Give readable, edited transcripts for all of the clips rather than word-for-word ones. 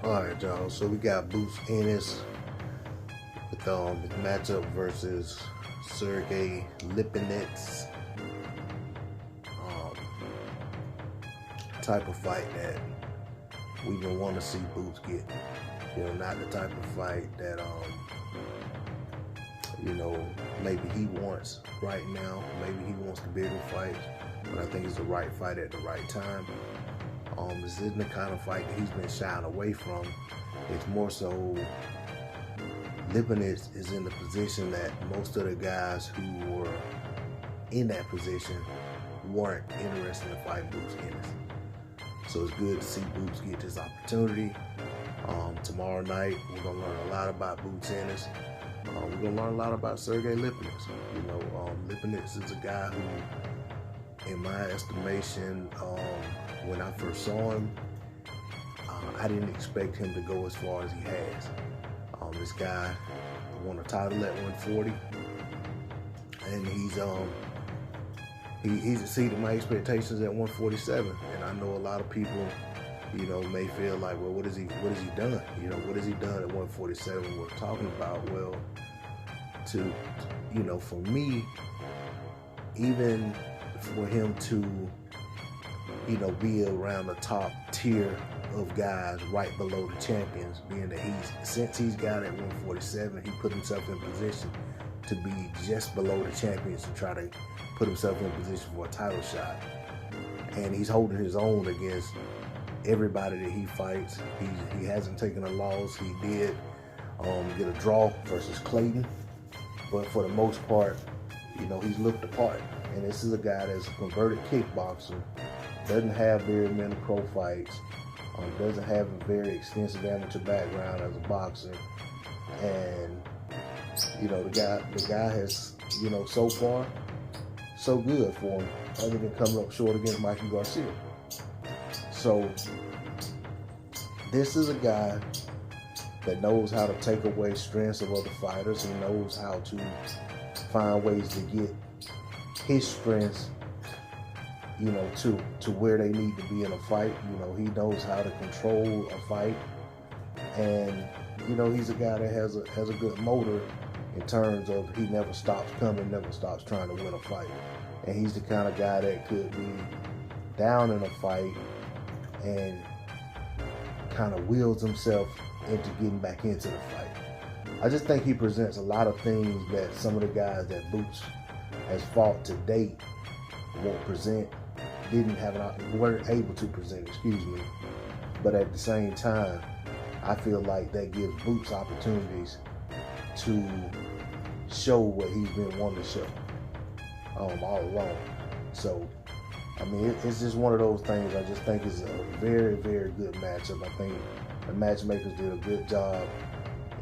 Alright, y'all. So we got Boots Ennis with his matchup versus Sergei Lipinets. Um, Type of fight that we been want to see Boots get. Not the type of fight that maybe he wants right now. Maybe he wants the bigger fight, but I think it's the right fight at the right time. This isn't the kind of fight that he's been shying away from. It's more so Lipinets is in the position that most of the guys who were in that position weren't interested in fighting Boots Ennis. So it's good to see Boots get this opportunity. Tomorrow night, we're going to learn a lot about Boots Ennis. We're going to learn a lot about Sergei Lipinets. Lipinets is a guy who, in my estimation, when I first saw him, I didn't expect him to go as far as he has. This guy won a title at 140, and he's exceeded my expectations at 147. And I know a lot of people, may feel like, well, what has he done? What has he done at 147? We're talking about, well, for me, even for him to, be around the top tier of guys right below the champions, being that since he's got at 147, he put himself in position to be just below the champions to try to put himself in position for a title shot. And he's holding his own against everybody that he fights. He hasn't taken a loss. He did get a draw versus Clayton, but for the most part, he's looked apart. And this is a guy that's a converted kickboxer, doesn't have very many pro fights, doesn't have a very extensive amateur background as a boxer, and the guy has so far so good for him, other than coming up short against Mikey Garcia. So this is a guy that knows how to take away strengths of other fighters. He knows how to find ways to get his strengths to where they need to be in a fight. He knows how to control a fight, and he's a guy that has a good motor in terms of he never stops coming, never stops trying to win a fight. And he's the kind of guy that could be down in a fight and kind of wheels himself into getting back into the fight. I just think he presents a lot of things that some of the guys that Boots has fought to date weren't able to present, But at the same time, I feel like that gives Boots opportunities to show what he's been wanting to show all along. So, it's just one of those things. I just think it's a very, very good matchup. I think the matchmakers did a good job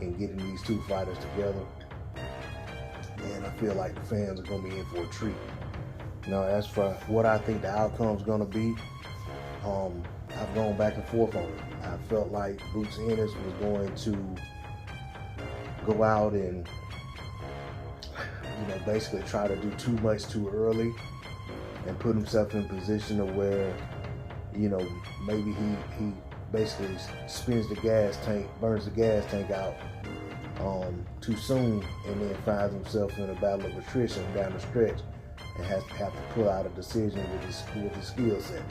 in getting these two fighters together, and I feel like the fans are going to be in for a treat. Now, as for what I think the outcome's going to be, I've gone back and forth on it. I felt like Boots Ennis was going to go out and, basically try to do too much too early and put himself in position of where, maybe he basically spins the gas tank, burns the gas tank out too soon, and then finds himself in a battle of attrition down the stretch and have to pull out a decision with his skill set.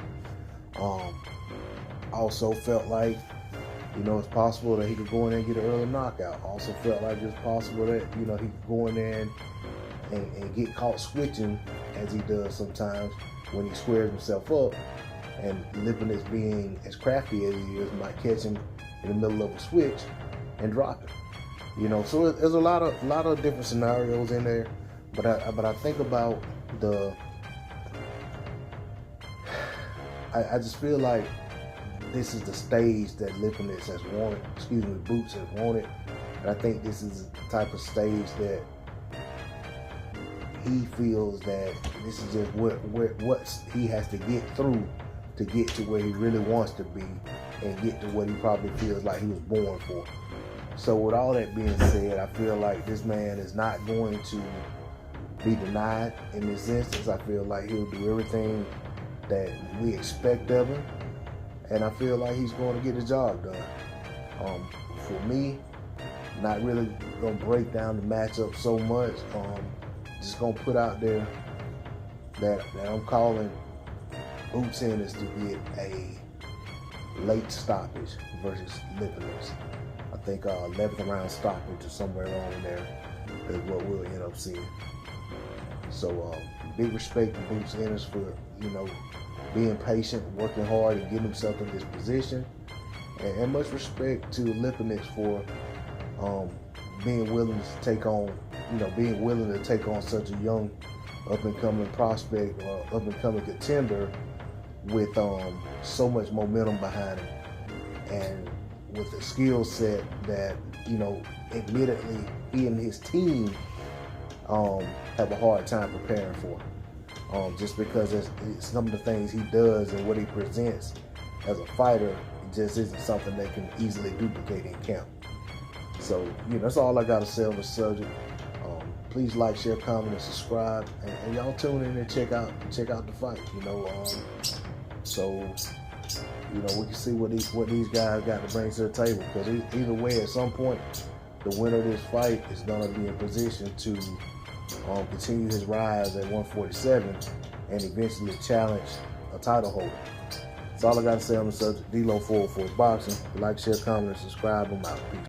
Also felt like, it's possible that he could go in there and get an early knockout. Also felt like it's possible that, he could go in there and get caught switching, as he does sometimes when he squares himself up, and Lipinets, being as crafty as he is, might catch him in the middle of a switch and drop him. So there's a lot of different scenarios in there, but I think about I just feel like this is the stage that Lipinets has wanted, Boots has wanted, and I think this is the type of stage that he feels that this is just what he has to get through to get to where he really wants to be and get to what he probably feels like he was born for. So with all that being said, I feel like this man is not going to be denied in this instance. I feel like he'll do everything that we expect of him, and I feel like he's going to get the job done. For me, not really gonna break down the matchup so much. Just gonna put out there that I'm calling Ennis to get a late stoppage versus Lipinets. I think 11th round stoppage or somewhere along in there is what we'll end up seeing. So big respect to Ennis for being patient, working hard, and getting himself in this position, and much respect to Lipinets for being willing to take on such a young up-and-coming prospect or up-and-coming contender with so much momentum behind him, and with a skill set that admittedly he and his team have a hard time preparing for, just because it's some of the things he does and what he presents as a fighter, it just isn't something they can easily duplicate in camp. So that's all I got to say on the subject. Please like, share, comment, and subscribe, and y'all tune in and check out the fight. So we can see what these guys got to bring to the table, because either way, at some point, the winner of this fight is going to be in position to continue his rise at 147 and eventually challenge a title holder. That's all I got to say on the subject. D-Lo 404 Boxing. Like, share, comment, and subscribe. I'm out. Peace.